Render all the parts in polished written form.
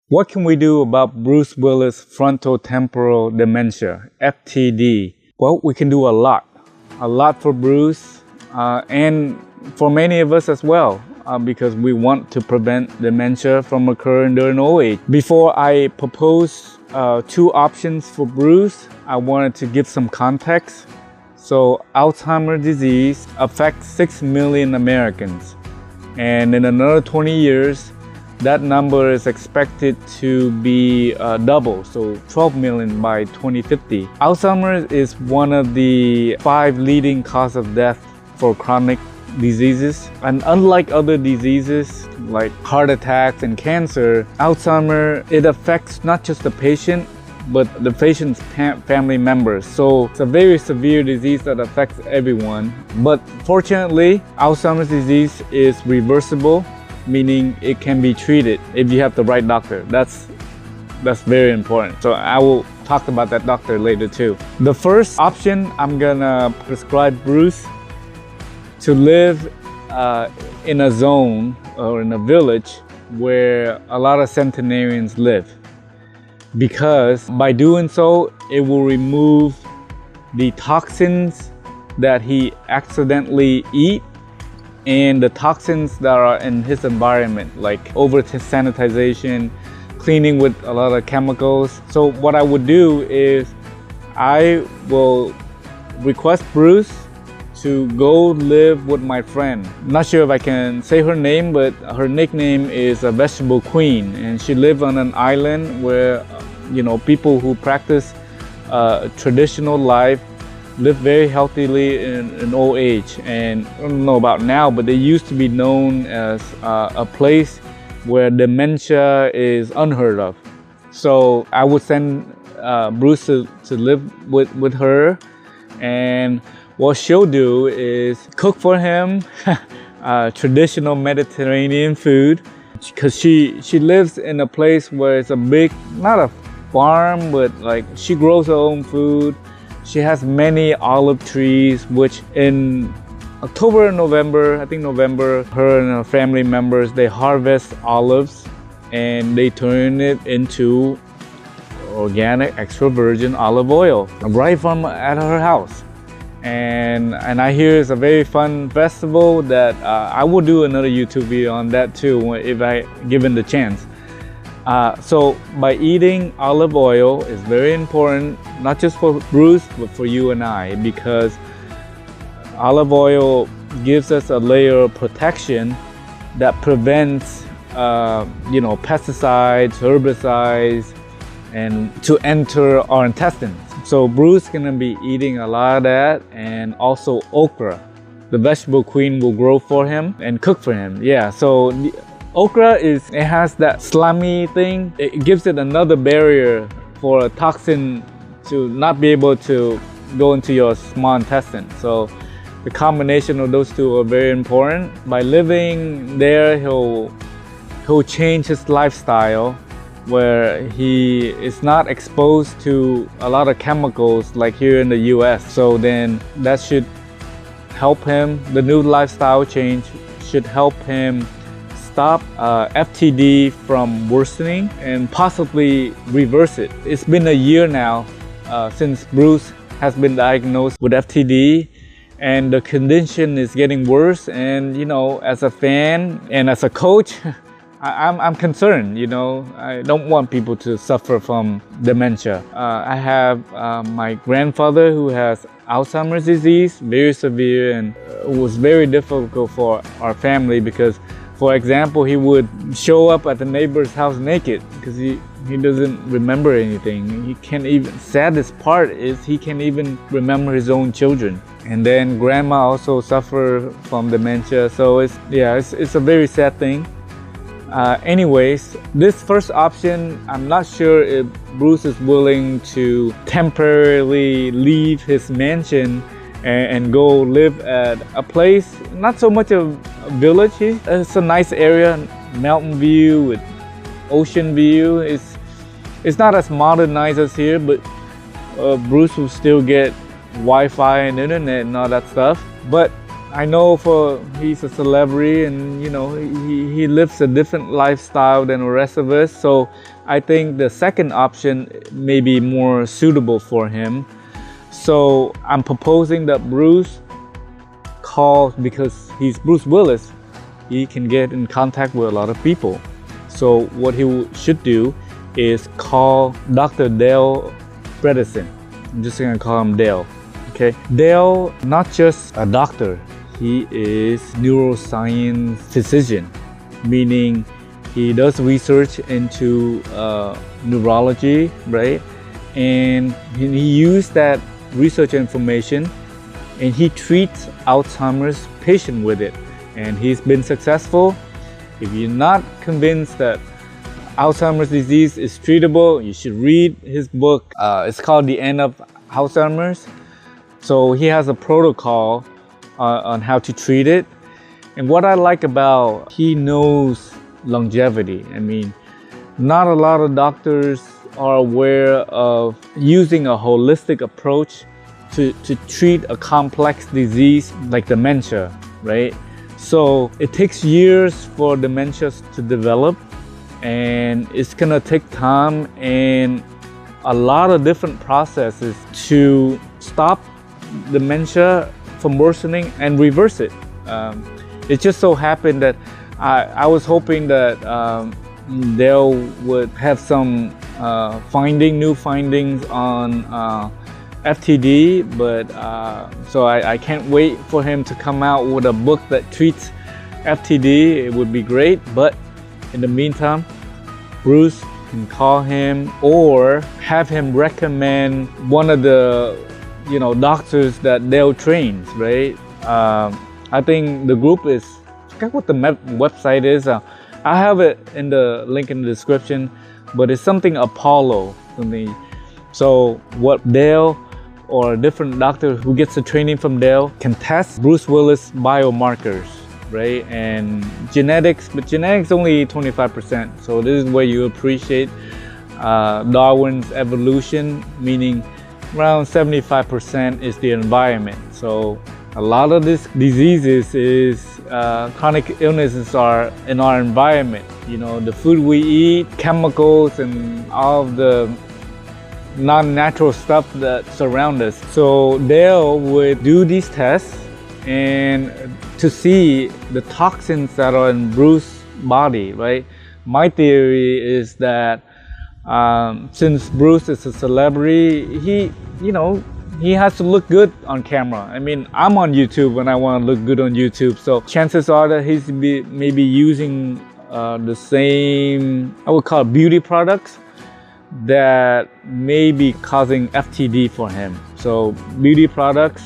What can we do about Bruce Willis Frontotemporal Dementia, FTD? Well, we can do a lot for Bruce and for many of us as well, because we want to prevent dementia from occurring during old age. Before I propose two options for Bruce, I wanted to give some context. So Alzheimer's disease affects 6 million Americans, and in another 20 years, that number is expected to be double, so 12 million by 2050. Alzheimer's is one of the 5 leading causes of death for chronic diseases. And unlike other diseases like heart attacks and cancer, Alzheimer's, it affects not just the patient, but the patient's family members. So it's a very severe disease that affects everyone. But fortunately, Alzheimer's disease is reversible, meaning it can be treated if you have the right doctor. That's very important. So I will talk about that doctor later too. The first option, I'm gonna prescribe Bruce to live in a zone or in a village where a lot of centenarians live, because by doing so, it will remove the toxins that he accidentally eat and the toxins that are in his environment, like over sanitization, cleaning with a lot of chemicals. So what I would do is I will request Bruce to go live with my friend. I'm not sure if I can say her name, but her nickname is a vegetable queen, and she lives on an island where people who practice traditional life live very healthily in old age. And I don't know about now, but they used to be known as a place where dementia is unheard of. So I would send Bruce to live with her, and what she'll do is cook for him traditional Mediterranean food, because she lives in a place where it's a big, not a farm, but like she grows her own food. She has many olive trees, which in October and November, I think November, her and her family members, they harvest olives and they turn it into organic, extra virgin olive oil right from at her house. And I hear it's a very fun festival that I will do another YouTube video on that too if I given the chance. So by eating olive oil is very important, not just for Bruce, but for you and I, because olive oil gives us a layer of protection that prevents pesticides, herbicides, and to enter our intestines. So Bruce is gonna be eating a lot of that, and also okra. The vegetable queen will grow for him and cook for him. Yeah, so okra it has that slimy thing. It gives it another barrier for a toxin to not be able to go into your small intestine. So the combination of those two are very important. By living there, he'll change his lifestyle, where he is not exposed to a lot of chemicals like here in the US. So then that should help him. The new lifestyle change should help him stop FTD from worsening and possibly reverse it. It's been a year now since Bruce has been diagnosed with FTD, and the condition is getting worse. And as a fan and as a coach, I'm concerned. I don't want people to suffer from dementia. I have my grandfather who has Alzheimer's disease, very severe, and it was very difficult for our family because, for example, he would show up at the neighbor's house naked because he doesn't remember anything. He can't even, saddest part is he can't even remember his own children. And then grandma also suffered from dementia. So it's a very sad thing. Anyways, this first option, I'm not sure if Bruce is willing to temporarily leave his mansion and go live at a place, not so much a village. It's a nice area, mountain view with ocean view. It's not as modernized as here, but Bruce will still get Wi-Fi and internet and all that stuff. But I know he's a celebrity, and he lives a different lifestyle than the rest of us. So I think the second option may be more suitable for him. So I'm proposing that Bruce calls, because he's Bruce Willis, he can get in contact with a lot of people. So what he should do is call Dr. Dale Bredesen. I'm just gonna call him Dale. Okay, Dale, not just a doctor, he is neuroscience physician, meaning he does research into neurology, right? And he used that research information and he treats Alzheimer's patient with it. And he's been successful. If you're not convinced that Alzheimer's disease is treatable, you should read his book. It's called The End of Alzheimer's. So he has a protocol on how to treat it. And what I like about, he knows longevity. I mean, not a lot of doctors are aware of using a holistic approach to treat a complex disease like dementia, right? So it takes years for dementia to develop, and it's gonna take time and a lot of different processes to stop dementia from worsening and reverse it. It just so happened that I was hoping that Dale would have some new findings on FTD, but so I can't wait for him to come out with a book that treats FTD. It would be great, but in the meantime, Bruce can call him or have him recommend one of the doctors that Dale trains, right? I think the group is, I forgot what the website is. I have it in the link in the description, but it's something Apollo to me. So what Dale or a different doctor who gets the training from Dale can test Bruce Willis biomarkers, right? And genetics, but genetics only 25%. So this is where you appreciate Darwin's evolution, meaning around 75% is the environment. So a lot of these diseases is chronic illnesses are in our environment. The food we eat, chemicals, and all of the non-natural stuff that surround us. So Dale would do these tests and to see the toxins that are in Bruce's body, right? My theory is that since Bruce is a celebrity, he has to look good on camera. I mean, I'm on YouTube and I want to look good on YouTube. So chances are that he's maybe using the same, I would call it beauty products that may be causing FTD for him. So beauty products,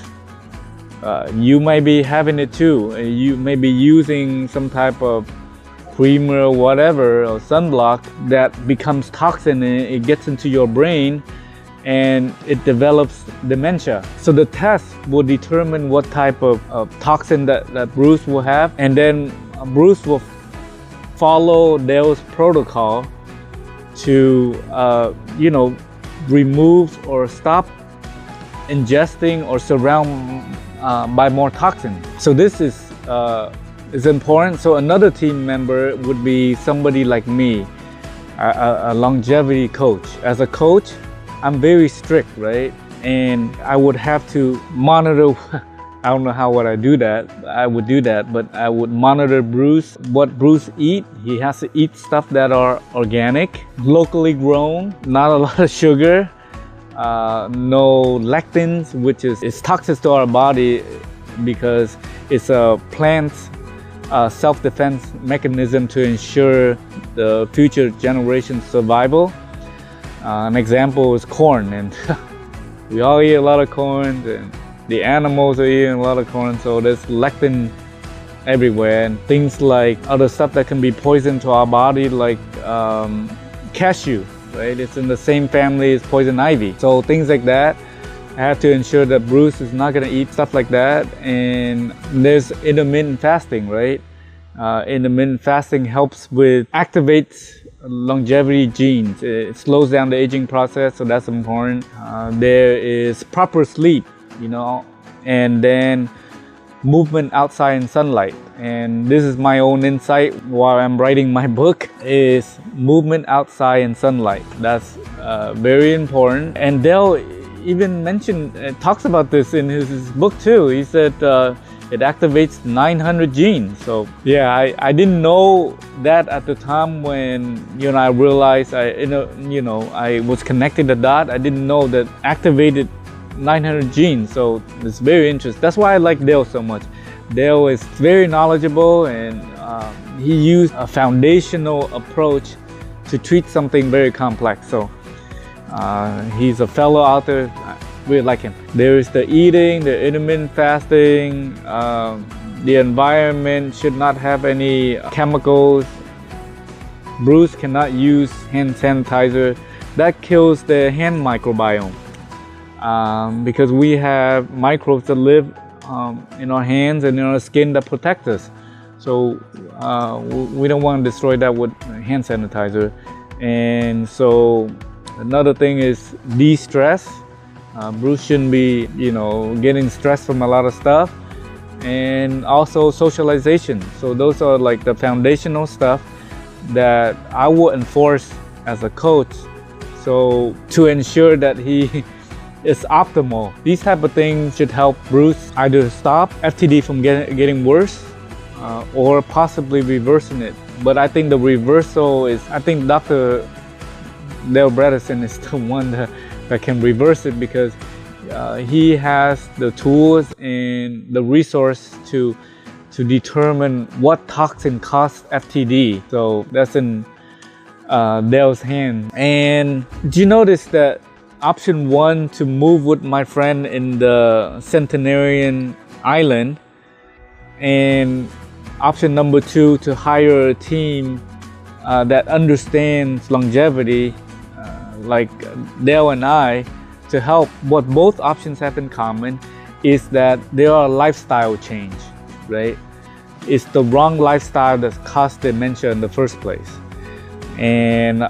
you might be having it too. You may be using some type of cream or whatever, or sunblock that becomes toxin and it gets into your brain and it develops dementia. So the test will determine what type of toxin that Bruce will have, and then Bruce will follow Dale's protocol to remove or stop ingesting or surround by more toxins. So this is important. So another team member would be somebody like me, a longevity coach. As a coach, I'm very strict, right? And I would have to monitor, I don't know how would I do that. I would do that, but I would monitor Bruce, what Bruce eat. He has to eat stuff that are organic, locally grown, not a lot of sugar, no lectins, which is toxic to our body because it's a plant's self-defense mechanism to ensure the future generation's survival. An example is corn, and we all eat a lot of corn, and the animals are eating a lot of corn, so there's lectin everywhere, and things like other stuff that can be poison to our body, like cashew, right? It's in the same family as poison ivy. So things like that, I have to ensure that Bruce is not gonna eat stuff like that. And there's intermittent fasting, right? Intermittent fasting helps with activates longevity genes. It slows down the aging process, so that's important. There is proper sleep. you know, and then movement outside in sunlight. And this is my own insight while I'm writing my book, is movement outside in sunlight. That's very important. And Dell even talks about this in his book too. He said it activates 900 genes. So yeah, I didn't know that at the time when I realized I was connecting the dot. I didn't know that activated 900 genes. So it's very interesting. That's why I like Dale so much. Dale is very knowledgeable, and he used a foundational approach to treat something very complex. So he's a fellow author. I really like him. There is the eating, the intermittent fasting, the environment should not have any chemicals. Bruce cannot use hand sanitizer. That kills the hand microbiome, because we have microbes that live in our hands and in our skin that protect us. So we don't want to destroy that with hand sanitizer. And so another thing is de-stress. Bruce shouldn't be, getting stressed from a lot of stuff. And also socialization. So those are like the foundational stuff that I will enforce as a coach. So to ensure that he is optimal. These type of things should help Bruce either stop FTD from getting worse or possibly reversing it. But I think the reversal is, I think Dr. Dale Bredesen is the one that can reverse it, because he has the tools and the resource to determine what toxin causes FTD. So that's in Dale's hand. And do you notice that option 1 to move with my friend in the Centenarian Island, and option number 2 to hire a team that understands longevity, like Dale and I, to help. What both options have in common is that they are a lifestyle change, right? It's the wrong lifestyle that caused dementia in the first place. And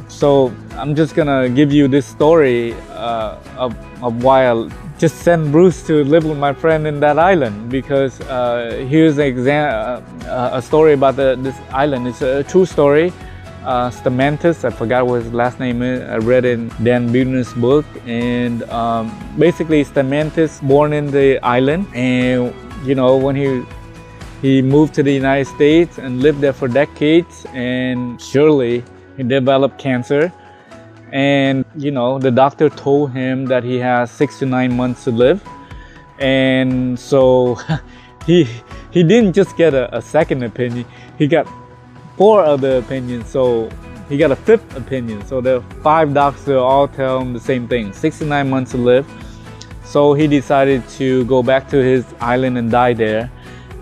so I'm just gonna give you this story of why I just sent Bruce to live with my friend in that island, because here's a story about this island. It's a true story. Stamantis, I forgot what his last name is. I read in Dan Buettner's book, and basically Stamantis born in the island, and when he moved to the United States and lived there for decades, and surely he developed cancer. And the doctor told him that he has 6 to 9 months to live, and so he didn't just get a second opinion, he got 4 other opinions. So he got a 5th opinion. So the 5 doctors all tell him the same thing: 6 to 9 months to live. So he decided to go back to his island and die there.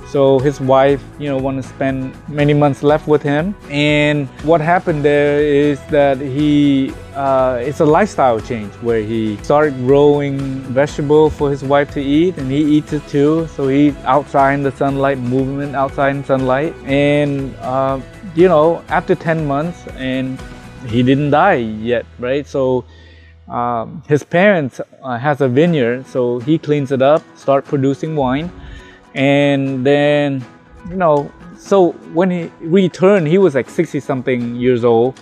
So his wife, wanted to spend many months left with him. And what happened there is that it's a lifestyle change, where he started growing vegetables for his wife to eat, and he eats it too. So he's outside in the sunlight, movement outside in sunlight. And, after 10 months, and he didn't die yet, right? So his parents has a vineyard, so he cleans it up, start producing wine. And then, so when he returned, he was like 60 something years old.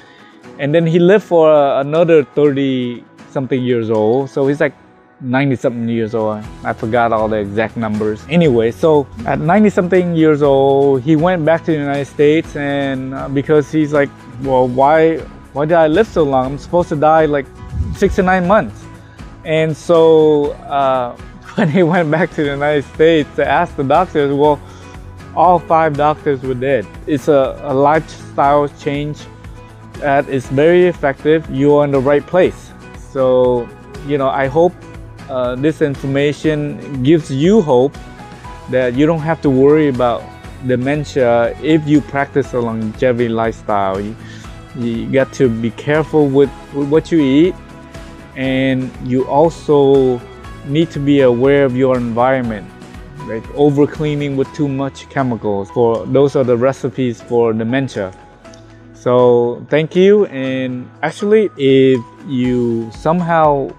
And then he lived for another 30 something years old. So he's like 90 something years old. I forgot all the exact numbers. Anyway, so at 90 something years old, he went back to the United States, and because he's like, well, why did I live so long? I'm supposed to die like 6 to 9 months. And so, when he went back to the United States to ask the doctors, well, all 5 doctors were dead. It's a lifestyle change that is very effective. You're in the right place. So, I hope this information gives you hope that you don't have to worry about dementia if you practice a longevity lifestyle. You got to be careful with what you eat, and you also need to be aware of your environment, like over cleaning with too much chemicals. Those are the recipes for dementia. So thank you. And actually, if you somehow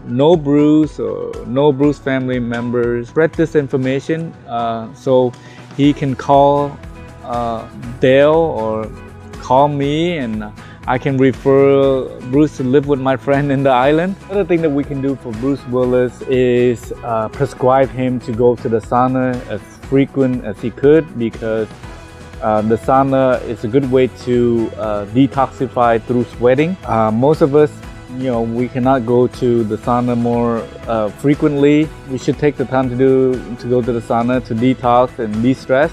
no Bruce or no Bruce family members, spread this information so he can call Dale or call me, and I can refer Bruce to live with my friend in the island. Another thing that we can do for Bruce Willis is prescribe him to go to the sauna as frequent as he could, because the sauna is a good way to detoxify through sweating. Most of us, we cannot go to the sauna more frequently. We should take the time to go to the sauna to detox and de-stress.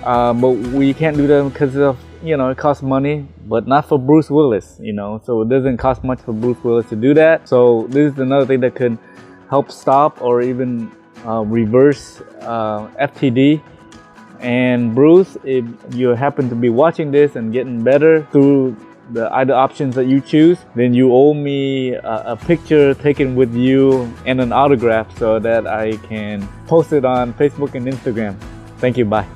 But we can't do that because of, it costs money, but not for Bruce Willis, so it doesn't cost much for Bruce Willis to do that. So this is another thing that could help stop or even reverse FTD. And Bruce, if you happen to be watching this and getting better through the either options that you choose, then you owe me a picture taken with you and an autograph so that I can post it on Facebook and Instagram. Thank you, bye.